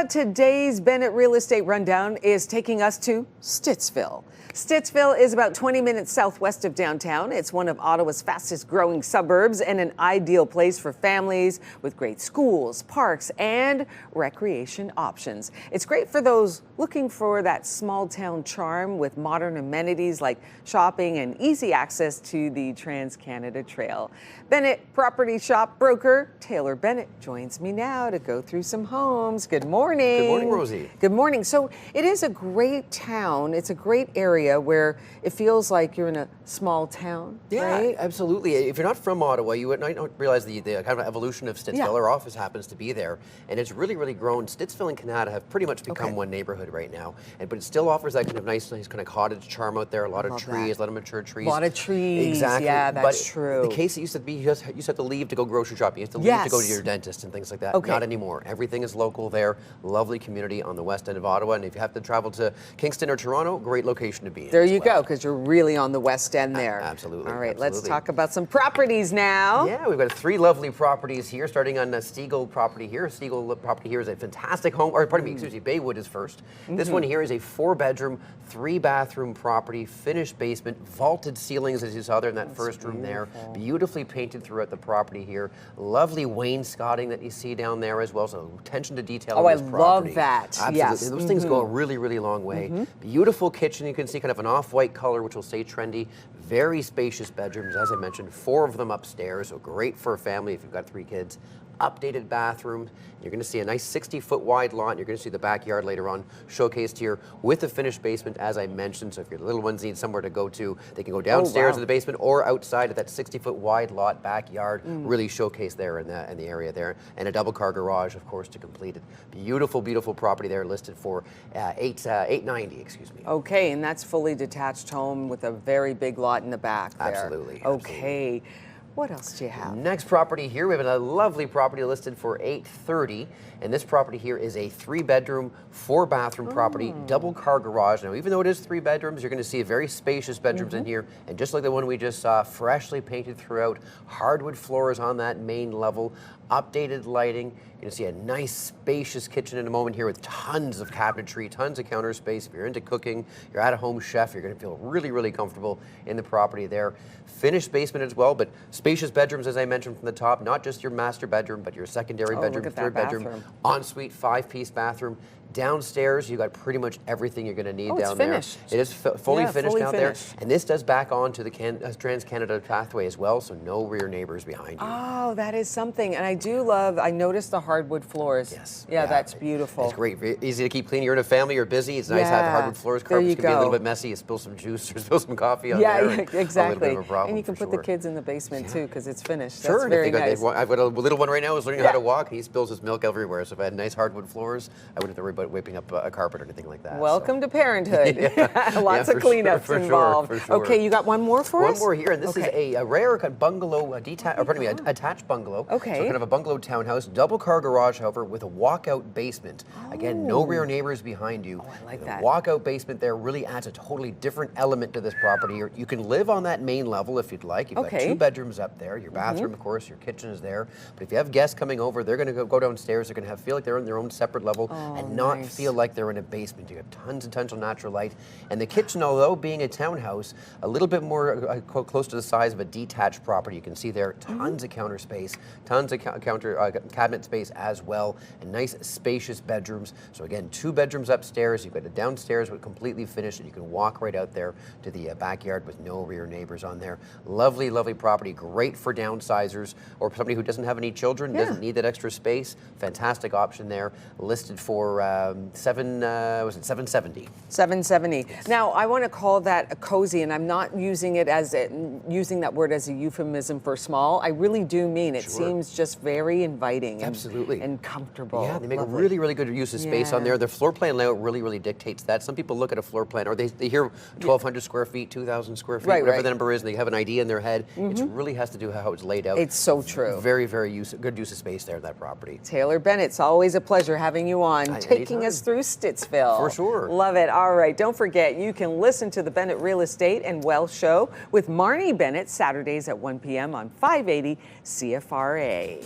Today's Bennett Real Estate Rundown is taking us to Stittsville. Stittsville is about 20 minutes southwest of downtown. It's one of Ottawa's fastest growing suburbs and an ideal place for families with great schools, parks, and recreation options. It's great for those looking for that small town charm with modern amenities like shopping and easy access to the Trans-Canada Trail. Bennett property shop broker Taylor Bennett joins me now to go through some homes. Good morning. Good morning, Rosie. Good morning. So it is a great town. It's a great area where it feels like you're in a small town, right? Absolutely. If you're not from Ottawa, you might not realize the kind of evolution of Stittsville. Yeah. Our office happens to be there, and it's really, really grown. Stittsville and Canada have pretty much become one neighborhood right now, but it still offers that kind of nice kind of cottage charm out there. A lot of trees, a lot of mature trees. A lot of trees. Exactly. Yeah, that's true. The case it used to be, you used to have to leave to go grocery shopping. You used to leave to go to your dentist and things like that. Not anymore. Everything is local there. Lovely community on the west end of Ottawa, and if you have to travel to Kingston or Toronto, great location to be in. There you go, because you're really on the west end there. Absolutely. All right, let's talk about some properties now. Yeah, we've got 3 lovely properties here, starting on the Stiegel property here. Stiegel property here is a fantastic home, or pardon me, excuse me, Baywood is first. This one here is a 4-bedroom, 3-bathroom property, finished basement, vaulted ceilings as you saw there in that first room there. Beautifully painted throughout the property here. Lovely wainscoting that you see down there as well, so attention to detail on this property. I love that. Absolutely. Yes. Those things go a really, really long way. Beautiful kitchen, you can see kind of an off-white color, which will stay trendy. Very spacious bedrooms, as I mentioned, 4 of them upstairs, so great for a family if you've got 3 kids. Updated bathrooms. You're going to see a nice 60-foot wide lot. You're going to see the backyard later on showcased here with a finished basement, as I mentioned. So if your little ones need somewhere to go to, they can go downstairs in the basement or outside of that 60-foot wide lot backyard. Really showcased there in the area there, and a double-car garage, of course, to complete it. Beautiful, beautiful property there, listed for $890. Excuse me. Okay, and that's fully detached home with a very big lot in the back there. Absolutely. Okay. What else do you have? Next property here, we have a lovely property listed for $830, and this property here is a 3-bedroom, 4-bathroom property, double-car garage. Now, even though it is 3 bedrooms, you're going to see very spacious bedrooms in here, and just like the one we just saw, freshly painted throughout, hardwood floors on that main level, updated lighting. You're going to see a nice spacious kitchen in a moment here with tons of cabinetry, tons of counter space. If you're into cooking, you're at a home chef, you're going to feel really, really comfortable in the property there. Finished basement as well, but spacious bedrooms, as I mentioned from the top, not just your master bedroom, but your secondary bedroom, 3rd bedroom, ensuite 5-piece bathroom. Downstairs, you got pretty much everything you're going to need down there. Finished. It is fully finished down there, finished. and this does back on to the Trans-Canada pathway as well, so no rear neighbors behind you. Oh, that is something. And I do love, I noticed the hardwood floors. Yes. Yeah, that's beautiful. It's great. Easy to keep clean. You're in a family, you're busy. It's nice to have hardwood floors. Carpets can be a little bit messy. You spill some juice or spill some coffee on there. Yeah, exactly. A little bit of a problem, and you can put the kids in the basement too, because it's finished. Sure. That's very nice. I've got a little one right now who's learning how to walk. He spills his milk everywhere. So if I had nice hardwood floors, I wouldn't have to worry about whipping up a carpet or anything like that. Welcome to parenthood. Lots of cleanups involved. For sure. Okay, you got one more for us? One more here, and this is a rare bungalow, attached bungalow. Okay. So kind of a bungalow townhouse, double-car garage, however, with a walkout basement. Again, no rear neighbors behind you. Oh, I like that. The walkout basement there really adds a totally different element to this property. You can live on that main level if you'd like. You've got 2 bedrooms up there, your bathroom, of course, your kitchen is there. But if you have guests coming over, they're going to go downstairs. They're going to feel like they're on their own separate level and not feel like they're in a basement. You have tons and tons of natural light. And the kitchen, although being a townhouse, a little bit more close to the size of a detached property. You can see there tons of counter space, tons of cabinet space as well, and nice spacious bedrooms. So again, 2 bedrooms upstairs. You've got a downstairs with completely finished, and you can walk right out there to the backyard with no rear neighbors on there. Lovely, lovely property. Great for downsizers or somebody who doesn't have any children, doesn't need that extra space. Fantastic option there. Listed for $770. $770. Yes. Now, I want to call that a cozy, and I'm not using it as using that word as a euphemism for small. I really do mean it. Seems just very inviting. Absolutely. And comfortable. Yeah, they make a really, really good use of space on there. Their floor plan layout really, really dictates that. Some people look at a floor plan, or they hear 1,200 square feet, 2,000 square feet, whatever the number is, and they have an idea in their head. It really has to do how it's laid out. It's so true. Very, very good use of space there in that property. Taylor Bennett, it's always a pleasure having you on, taking us through Stittsville. For sure. Love it. All right, don't forget, you can listen to the Bennett Real Estate and Wealth Show with Marnie Bennett Saturdays at 1 p.m. on 580 CFRA.